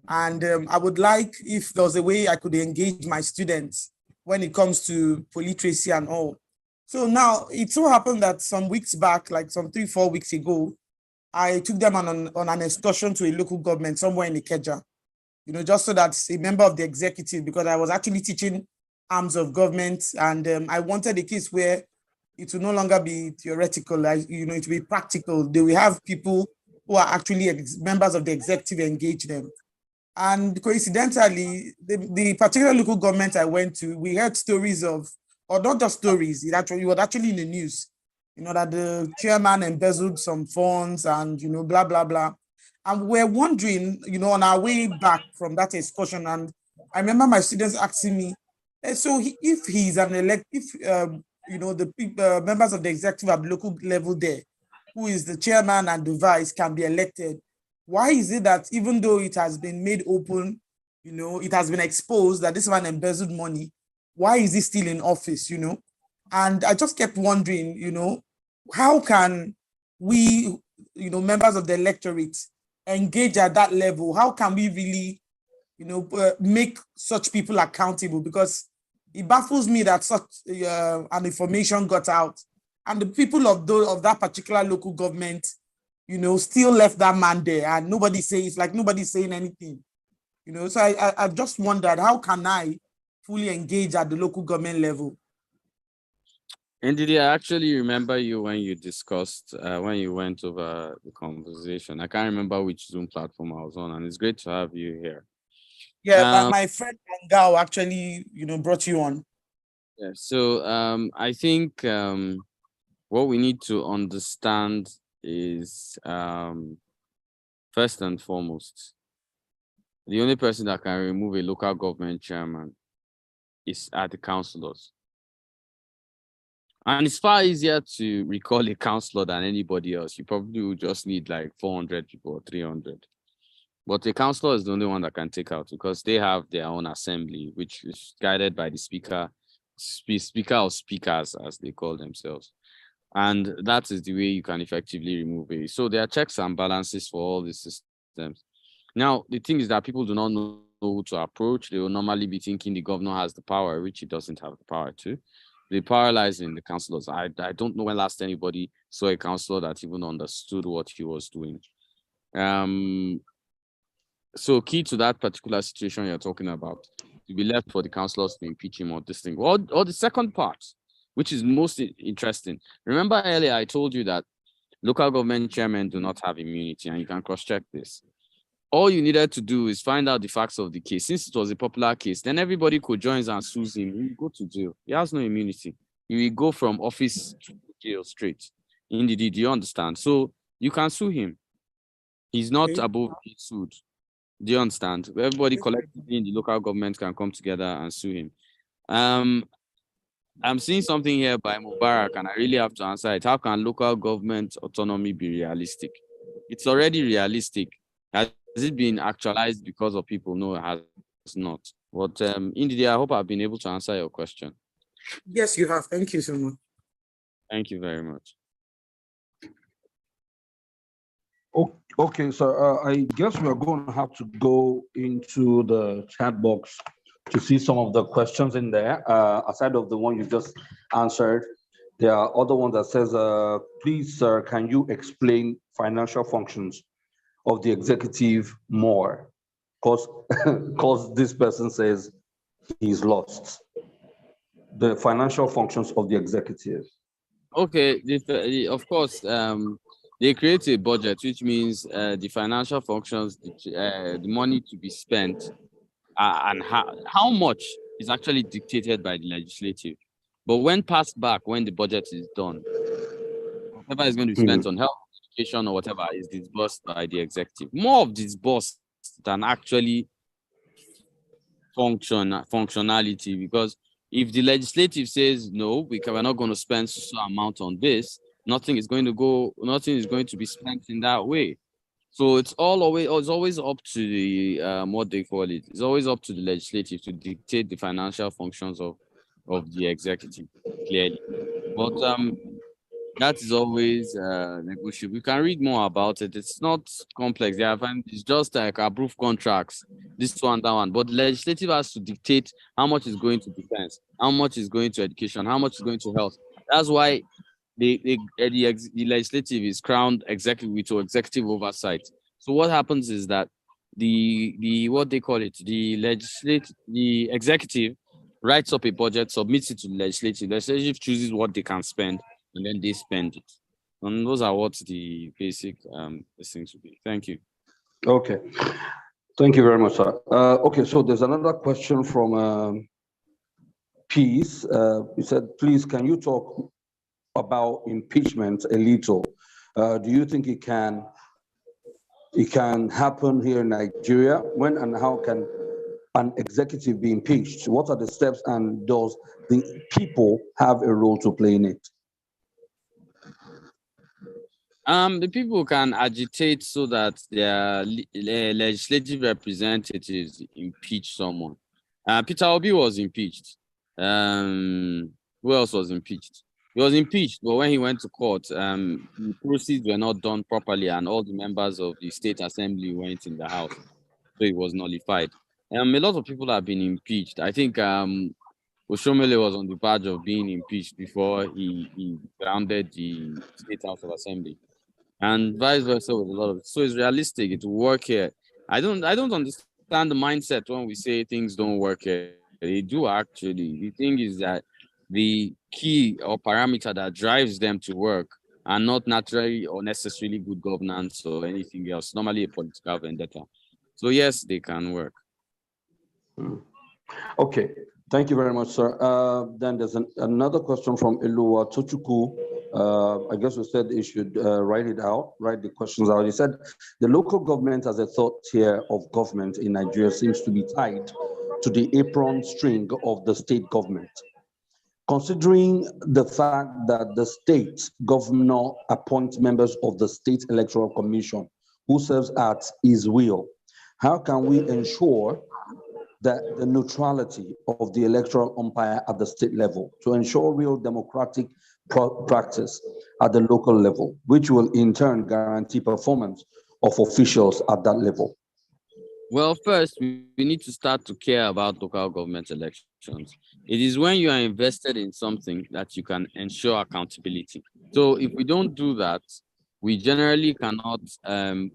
Speaker 11: and I would like if there was a way I could engage my students when it comes to polliteracy and all. So now it so happened that some weeks back, like some 3-4 weeks ago, I took them on an excursion to a local government somewhere in Ikeja, just so that a member of the executive, because I was actually teaching arms of government, and I wanted a case where it will no longer be theoretical, it will be practical. They will have people who are actually members of the executive engage them. And coincidentally, the particular local government I went to, we heard stories of, or not just stories, it was actually in the news, that the chairman embezzled some funds and, blah, blah, blah. And we're wondering, on our way back from that excursion, and I remember my students asking me, so if he's an the members of the executive at the local level there, who is the chairman and the vice, can be elected, why is it that even though it has been made open, it has been exposed that this man embezzled money, why is he still in office, And I just kept wondering, how can we, members of the electorate engage at that level? How can we really, make such people accountable? Because it baffles me that such an information got out, and the people of that particular local government, still left that man there, and nobody's saying anything, So I just wondered, how can I fully engage at the local government level?
Speaker 2: And did I actually remember you when you discussed, when you went over the conversation? I can't remember which Zoom platform I was on, and it's great to have you here.
Speaker 11: Yeah, my friend Angao actually, brought you on.
Speaker 2: Yeah, so I think what we need to understand is, first and foremost, the only person that can remove a local government chairman are the councillors. And it's far easier to recall a councillor than anybody else. You probably will just need like 400 people or 300. But the councillor is the only one that can take out, because they have their own assembly, which is guided by the speaker of speakers, as they call themselves. And that is the way you can effectively remove it. So there are checks and balances for all these systems. Now, the thing is that people do not know who to approach. They will normally be thinking the governor has the power, which he doesn't have the power to. The power lies in the councillors. I don't know when last anybody saw a councillor that even understood what he was doing. So key to that particular situation you're talking about, to be left for the councillors to impeach him or this thing. Or the second part, which is most interesting. Remember earlier I told you that local government chairmen do not have immunity, and you can cross-check this. all you needed to do is find out the facts of the case. Since it was a popular case, then everybody could join and sue him. He will go to jail. He has no immunity. He will go from office to jail straight. Indeed, do you understand? So you can sue him. He's not above being sued. Do you understand? Everybody collectively in the local government can come together and sue him. I'm seeing something here by Mubarak, and I really have to answer it. How can local government autonomy be realistic? It's already realistic. Has it been actualized because of people? No, it has not. But Indeed, I hope I've been able to answer your question.
Speaker 11: Yes, you have. Thank you so much.
Speaker 2: Thank you very much.
Speaker 1: Okay, so I guess we're going to have to go into the chat box to see some of the questions in there. Aside of the one you just answered, there are other ones that says, please, sir, can you explain financial functions of the executive more? Because this person says he's lost. The financial functions of the executive.
Speaker 2: Okay, of course, they create a budget, which means the financial functions, the money to be spent, and how much is actually dictated by the legislative. But when passed back, when the budget is done, whatever is going to be spent on health, education, or whatever is disbursed by the executive. More of disbursed than actually functionality, because if the legislative says no, we're not going to spend some amount on this, nothing is going to be spent in that way. So it's always up to the what they call it. It's always up to the legislative to dictate the financial functions of the executive, clearly. But that is always negotiable. You can read more about it. It's not complex. It's just like approved contracts, this one, that one. But the legislative has to dictate how much is going to defense, how much is going to education, how much is going to health. That's why the legislative is crowned executive with executive oversight. So what happens is that the what they call it, the executive writes up a budget, submits it to the legislative. The legislative chooses what they can spend, and then they spend it. And those are what the basic things would be. Thank you.
Speaker 1: Okay. Thank you very much, sir. Okay, so there's another question from Peace. He said, please, can you talk about impeachment a little? Do you think it can happen here in Nigeria? When and how can an executive be impeached? What are the steps, and does the people have a role to play in it?
Speaker 2: The people can agitate so that their legislative representatives impeach someone. Peter Obi was impeached. Who else was impeached? He was impeached, but when he went to court, the proceeds were not done properly, and all the members of the state assembly went in the house, so it was nullified. A lot of people have been impeached. I think Oshomole was on the verge of being impeached before he grounded the State House of Assembly, and vice versa with a lot of it. So it's realistic. It will work here. I don't understand the mindset when we say things don't work here. They do actually. The thing is that the key or parameter that drives them to work are not naturally or necessarily good governance or anything else, normally a political vendetta. So yes, they can work.
Speaker 1: Okay, thank you very much, sir. Then there's another question from Elua Tochukwu. I guess we said you should write the questions out. He said, the local government as a third tier of government in Nigeria seems to be tied to the apron string of the state government. Considering the fact that the state governor appoints members of the State Electoral Commission who serves at his will, how can we ensure that the neutrality of the electoral umpire at the state level to ensure real democratic practice at the local level, which will in turn guarantee performance of officials at that level?
Speaker 2: Well, first, we need to start to care about local government elections. It is when you are invested in something that you can ensure accountability. So if we don't do that, we generally cannot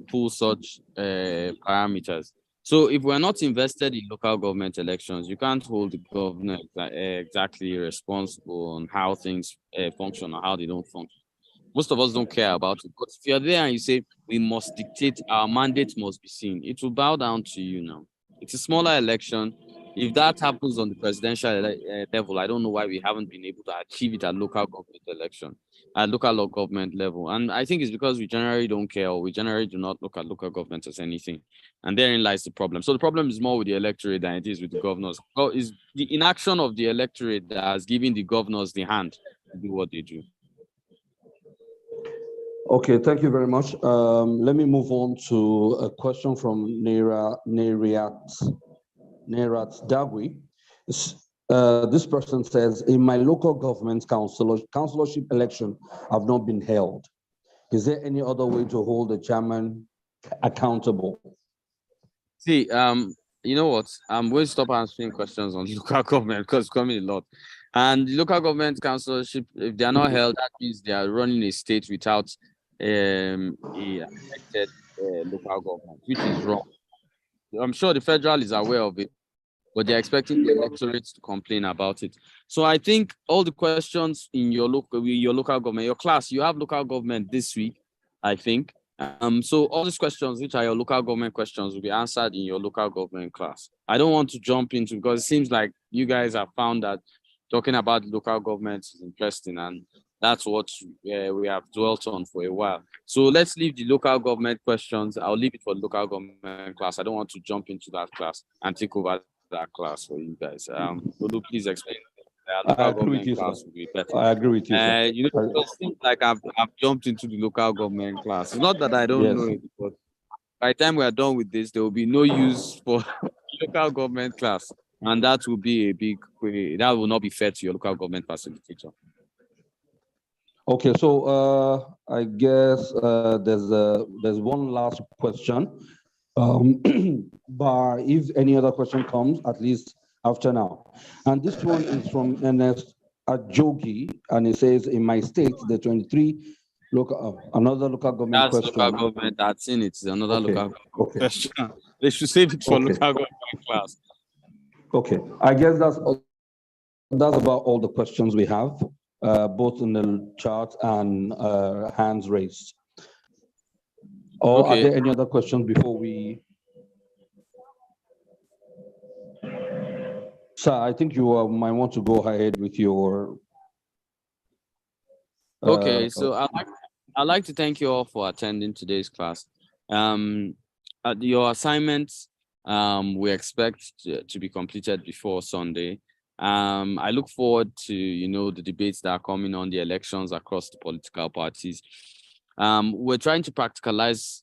Speaker 2: pull such parameters. So if we're not invested in local government elections, you can't hold the governor exactly responsible on how things function or how they don't function. Most of us don't care about it. But if you're there and you say, we must dictate, our mandate must be seen, it will bow down to you now. It's a smaller election. If that happens on the presidential level, I don't know why we haven't been able to achieve it at local government election, at local government level. And I think it's because we generally don't care, or we generally do not look at local government as anything. And therein lies the problem. So the problem is more with the electorate than it is with the governors. Well, it's the inaction of the electorate that has given the governors the hand to do what they do.
Speaker 1: Okay, thank you very much. Let me move on to a question from Nerat Dagwi. This person says, in my local government councillorship election have not been held. Is there any other way to hold the chairman accountable?
Speaker 2: See, you know what? I'm going to stop answering questions on local government because it's coming a lot. And the local government councillorship, if they are not held, that means they are running a state without a elected local government, which is wrong. I'm sure the federal is aware of it, but they're expecting the electorate to complain about it. So I think all the questions in your local government, your class, you have local government this week, I think. So all these questions, which are your local government questions, will be answered in your local government class. I don't want to jump into, because it seems like you guys have found that talking about local government is interesting, and that's what we have dwelt on for a while. So let's leave the local government questions. I'll leave it for the local government class. I don't want to jump into that class and take over that class for you guys. Lulu, please explain.
Speaker 1: I agree with you, sir. I agree with you, sir.
Speaker 2: You know, it seems like I've jumped into the local government class. It's not that I don't know it, but by the time we are done with this, there will be no use for local government class. And that will be that will not be fair to your local government facilitator.
Speaker 1: Okay, so I guess there's one last question. But if any other question comes, at least after now. And this one is from Ernest Ajogi, and it says, in my state, the 23 another local government
Speaker 2: question. That's local government, that's in it. It's another local government question. They should save it for local government class.
Speaker 1: Okay, I guess that's about all the questions we have, both in the chat and hands raised. Or are there any other questions before we? Sir, I think you might want to go ahead with your.
Speaker 2: Okay, so I'd like to thank you all for attending today's class. Your assignments we expect to be completed before Sunday. I look forward to the debates that are coming on the elections across the political parties. We're trying to practicalize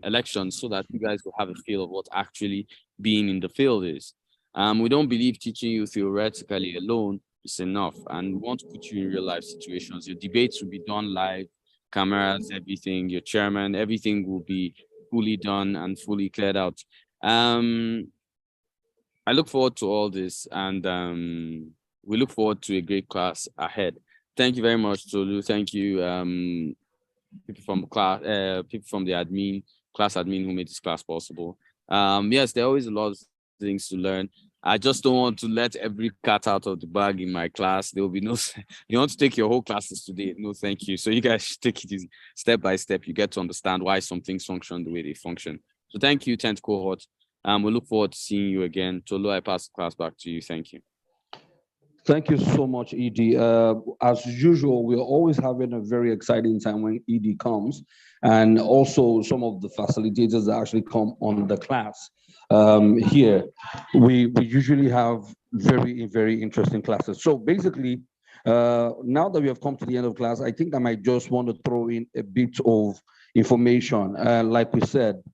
Speaker 2: elections so that you guys will have a feel of what actually being in the field is. We don't believe teaching you theoretically alone is enough, and we want to put you in real life situations. Your debates will be done live, cameras, everything, your chairman, everything will be fully done and fully cleared out. I look forward to all this, and we look forward to a great class ahead. Thank you very much, Tolu. Thank you, people from class, people from the class admin who made this class possible. Yes, there are always a lot of things to learn. I just don't want to let every cat out of the bag in my class. There will be no, you want to take your whole classes today? No, thank you. So you guys should take it easy, step by step. You get to understand why some things function the way they function. So thank you, 10th cohort. We look forward to seeing you again. Tolu, I pass the class back to you. Thank you.
Speaker 1: Thank you so much, ED. As usual, we're always having a very exciting time when ED comes, and also some of the facilitators that actually come on the class. Here, we usually have very, very interesting classes. So basically, now that we have come to the end of class, I think I might just want to throw in a bit of information. Like we said,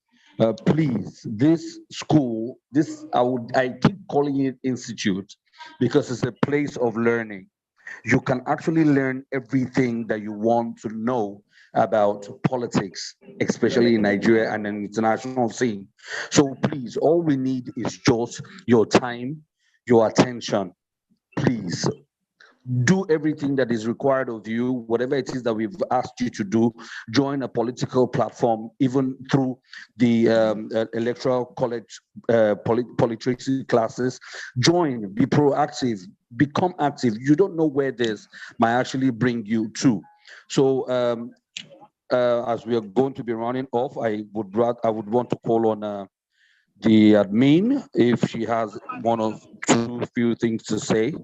Speaker 1: please, this school, I keep calling it institute because it's a place of learning. You can actually learn everything that you want to know about politics, especially in Nigeria and an international scene. So please, all we need is just your time, your attention. Please do everything that is required of you, whatever it is that we've asked you to do. Join a political platform, even through the electoral college politeracy classes. Join, be proactive, become active. You don't know where this might actually bring you to. So as we are going to be running off, I would want to call on the admin if she has one or two few things to say.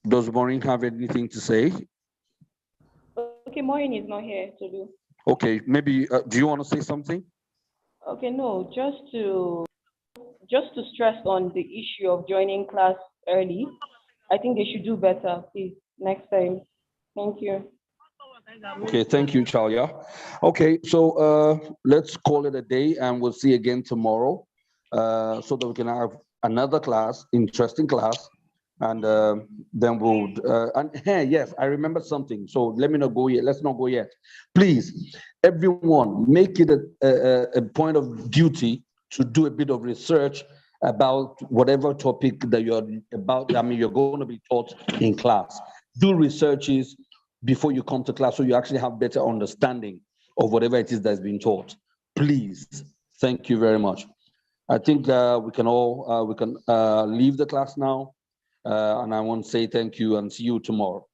Speaker 1: Does Maureen have anything to say?
Speaker 12: Okay, Maureen is not here to do.
Speaker 1: Okay, maybe do you want to say something?
Speaker 12: Okay, no, just to stress on the issue of joining class early. I think they should do better, please, next time. Thank you.
Speaker 1: Okay, thank you, Chalia. Okay, so let's call it a day and we'll see again tomorrow so that we can have another class, interesting class. And then we'll, yes, I remember something. So let me not go yet. Let's not go yet. Please, everyone, make it a point of duty to do a bit of research about whatever topic that you're about. I mean, you're going to be taught in class. Do researches before you come to class so you actually have better understanding of whatever it is that's being taught. Please, thank you very much. I think we can all leave the class now. And I want to say thank you and see you tomorrow.